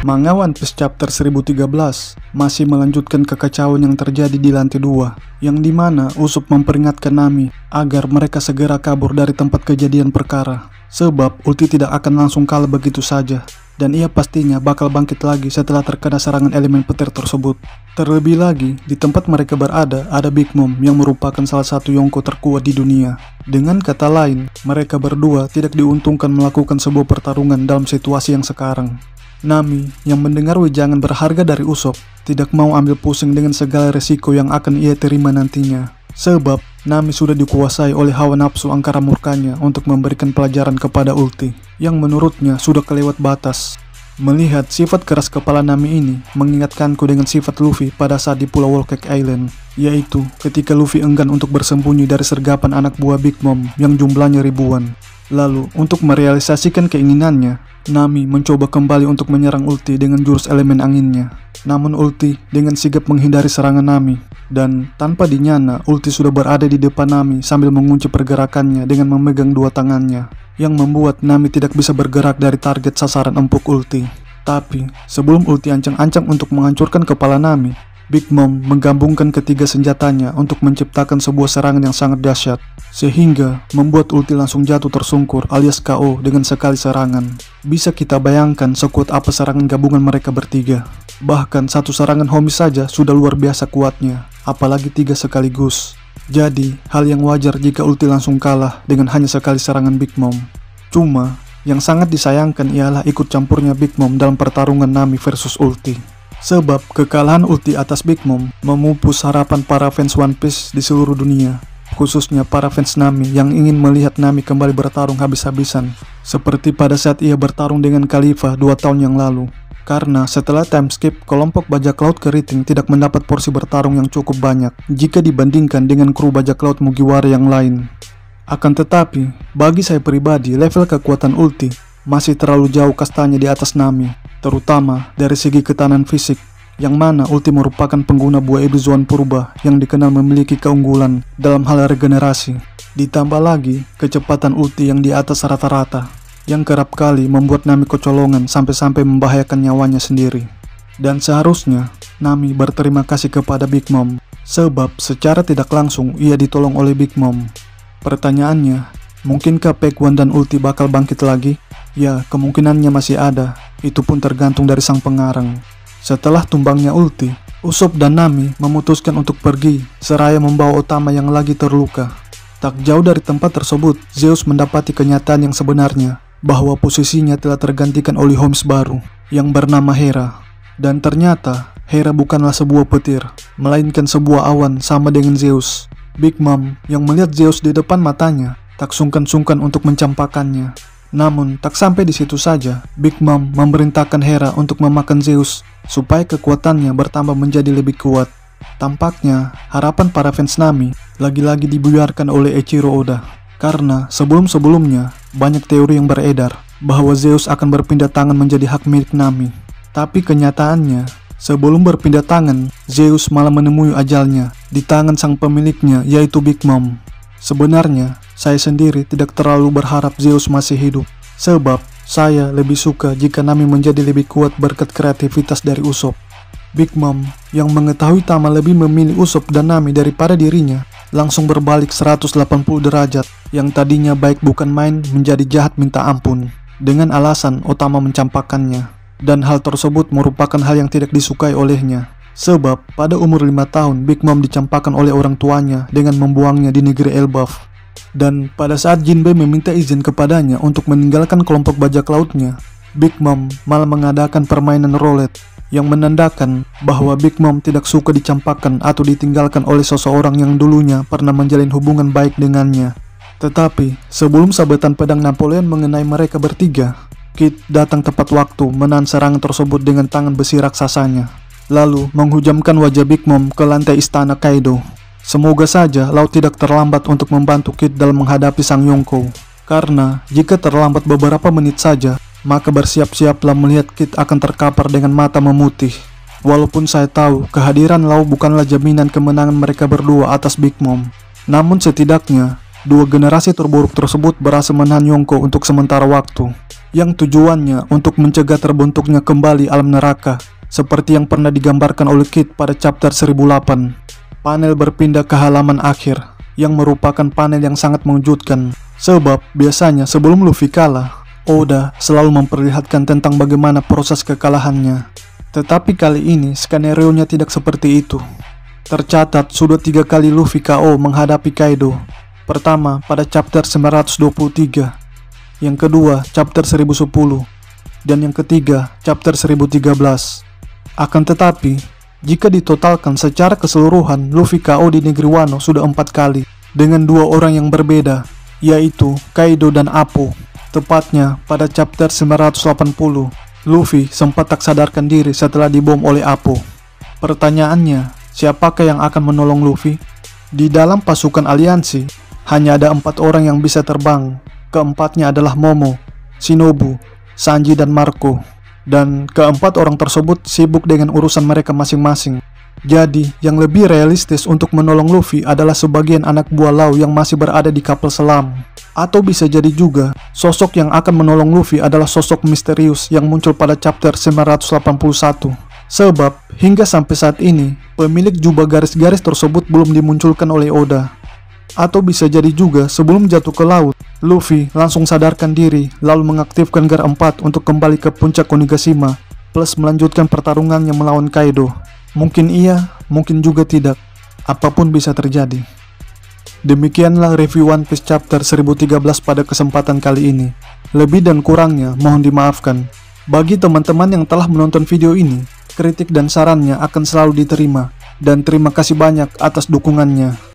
Manga One Piece Chapter 1013 masih melanjutkan kekacauan yang terjadi di lantai 2, yang dimana Usopp memperingatkan Nami agar mereka segera kabur dari tempat kejadian perkara, sebab ulti tidak akan langsung kalah begitu saja, dan ia pastinya bakal bangkit lagi setelah terkena serangan elemen petir tersebut. Terlebih lagi, di tempat mereka berada ada Big Mom yang merupakan salah satu Yonko terkuat di dunia. Dengan kata lain, mereka berdua tidak diuntungkan melakukan sebuah pertarungan dalam situasi yang sekarang. Nami yang mendengar wejangan berharga dari Usopp tidak mau ambil pusing dengan segala resiko yang akan ia terima nantinya, sebab Nami sudah dikuasai oleh hawa nafsu angkara murkanya untuk memberikan pelajaran kepada ulti yang menurutnya sudah kelewat batas. Melihat sifat keras kepala Nami ini mengingatkanku dengan sifat Luffy pada saat di Pulau Whole Cake Island, yaitu ketika Luffy enggan untuk bersembunyi dari sergapan anak buah Big Mom yang jumlahnya ribuan. Lalu untuk merealisasikan keinginannya, Nami mencoba kembali untuk menyerang ulti dengan jurus elemen anginnya. Namun ulti dengan sigap menghindari serangan Nami, dan tanpa dinyana ulti sudah berada di depan Nami sambil mengunci pergerakannya dengan memegang dua tangannya, yang membuat Nami tidak bisa bergerak dari target sasaran empuk ulti. Tapi sebelum ulti ancang-ancang untuk menghancurkan kepala Nami, Big Mom menggabungkan ketiga senjatanya untuk menciptakan sebuah serangan yang sangat dahsyat, sehingga membuat ulti langsung jatuh tersungkur alias KO dengan sekali serangan. Bisa kita bayangkan sekuat apa serangan gabungan mereka bertiga. Bahkan satu serangan Homi saja sudah luar biasa kuatnya, apalagi tiga sekaligus. Jadi hal yang wajar jika ulti langsung kalah dengan hanya sekali serangan Big Mom. Cuma yang sangat disayangkan ialah ikut campurnya Big Mom dalam pertarungan Nami versus ulti. Sebab kekalahan ulti atas Big Mom memupus harapan para fans One Piece di seluruh dunia, khususnya para fans Nami yang ingin melihat Nami kembali bertarung habis-habisan seperti pada saat ia bertarung dengan Kalifa 2 tahun yang lalu. Karena setelah time skip, kelompok bajak laut keriting tidak mendapat porsi bertarung yang cukup banyak jika dibandingkan dengan kru bajak laut Mugiwara yang lain. Akan tetapi, bagi saya pribadi, level kekuatan ulti masih terlalu jauh kastanya di atas Nami, terutama dari segi ketahanan fisik, yang mana ulti merupakan pengguna buah iblis Zoan purba yang dikenal memiliki keunggulan dalam hal regenerasi. Ditambah lagi kecepatan ulti yang di atas rata-rata, yang kerap kali membuat Nami kecolongan sampai-sampai membahayakan nyawanya sendiri. Dan seharusnya Nami berterima kasih kepada Big Mom, sebab secara tidak langsung ia ditolong oleh Big Mom. Pertanyaannya, mungkinkah Peg One dan ulti bakal bangkit lagi? Ya, kemungkinannya masih ada, itu pun tergantung dari sang pengarang. Setelah tumbangnya ulti, Usopp dan Nami memutuskan untuk pergi seraya membawa Otama yang lagi terluka. Tak jauh dari tempat tersebut, Zeus mendapati kenyataan yang sebenarnya, bahwa posisinya telah tergantikan oleh Holmes baru yang bernama Hera. Dan ternyata Hera bukanlah sebuah petir, melainkan sebuah awan sama dengan Zeus. Big Mom yang melihat Zeus di depan matanya tak sungkan-sungkan untuk mencampakkannya. Namun tak sampai di situ saja, Big Mom memerintahkan Hera untuk memakan Zeus supaya kekuatannya bertambah menjadi lebih kuat. Tampaknya harapan para fans Nami lagi-lagi dibuyarkan oleh Eiichiro Oda, karena sebelum-sebelumnya banyak teori yang beredar bahwa Zeus akan berpindah tangan menjadi hak milik Nami. Tapi kenyataannya, sebelum berpindah tangan, Zeus malah menemui ajalnya di tangan sang pemiliknya, yaitu Big Mom. Sebenarnya, saya sendiri tidak terlalu berharap Zeus masih hidup, sebab saya lebih suka jika Nami menjadi lebih kuat berkat kreativitas dari Usopp. Big Mom yang mengetahui Tama lebih memilih Usopp dan Nami daripada dirinya, langsung berbalik 180 derajat, yang tadinya baik bukan main menjadi jahat minta ampun, dengan alasan Otama mencampakkannya. Dan hal tersebut merupakan hal yang tidak disukai olehnya. Sebab pada umur 5 tahun Big Mom dicampakkan oleh orang tuanya dengan membuangnya di negeri Elbaf. Dan pada saat Jinbei meminta izin kepadanya untuk meninggalkan kelompok bajak lautnya, Big Mom malah mengadakan permainan roulette yang menandakan bahwa Big Mom tidak suka dicampakkan atau ditinggalkan oleh seseorang yang dulunya pernah menjalin hubungan baik dengannya. Tetapi sebelum sabetan pedang Napoleon mengenai mereka bertiga, Kid datang tepat waktu menahan serangan tersebut dengan tangan besi raksasanya, lalu menghujamkan wajah Big Mom ke lantai istana Kaido. Semoga saja Lau tidak terlambat untuk membantu Kid dalam menghadapi Sang Yongko. Karena jika terlambat beberapa menit saja, maka bersiap-siaplah melihat Kid akan terkapar dengan mata memutih. Walaupun saya tahu kehadiran Lau bukanlah jaminan kemenangan mereka berdua atas Big Mom, namun setidaknya dua generasi terburuk tersebut berhasil menahan Yongko untuk sementara waktu, yang tujuannya untuk mencegah terbentuknya kembali alam neraka seperti yang pernah digambarkan oleh Kid pada chapter 1008. Panel berpindah ke halaman akhir, yang merupakan panel yang sangat mengejutkan. Sebab biasanya sebelum Luffy kalah, Oda selalu memperlihatkan tentang bagaimana proses kekalahannya. Tetapi kali ini skenario-nya tidak seperti itu. Tercatat sudah 3 kali Luffy KO menghadapi Kaido. Pertama pada chapter 923, yang kedua chapter 1010, dan yang ketiga chapter 1013. Akan tetapi, jika ditotalkan secara keseluruhan, Luffy KO di negeri Wano sudah 4 kali, dengan 2 orang yang berbeda, yaitu Kaido dan Appo. Tepatnya pada chapter 980, Luffy sempat tak sadarkan diri setelah dibom oleh Appo. Pertanyaannya, siapakah yang akan menolong Luffy? Di dalam pasukan aliansi, hanya ada 4 orang yang bisa terbang. Keempatnya adalah Momo, Shinobu, Sanji, dan Marco. Dan keempat orang tersebut sibuk dengan urusan mereka masing-masing. Jadi, yang lebih realistis untuk menolong Luffy adalah sebagian anak buah Lau yang masih berada di kapal selam. Atau bisa jadi juga, sosok yang akan menolong Luffy adalah sosok misterius yang muncul pada chapter 981. Sebab, hingga sampai saat ini, pemilik jubah garis-garis tersebut belum dimunculkan oleh Oda. Atau bisa jadi juga sebelum jatuh ke laut, Luffy langsung sadarkan diri lalu mengaktifkan Gear 4 untuk kembali ke puncak Onigashima plus melanjutkan pertarungannya melawan Kaido. Mungkin iya, mungkin juga tidak. Apapun bisa terjadi. Demikianlah review One Piece chapter 1013 pada kesempatan kali ini. Lebih dan kurangnya mohon dimaafkan. Bagi teman-teman yang telah menonton video ini, kritik dan sarannya akan selalu diterima. Dan terima kasih banyak atas dukungannya.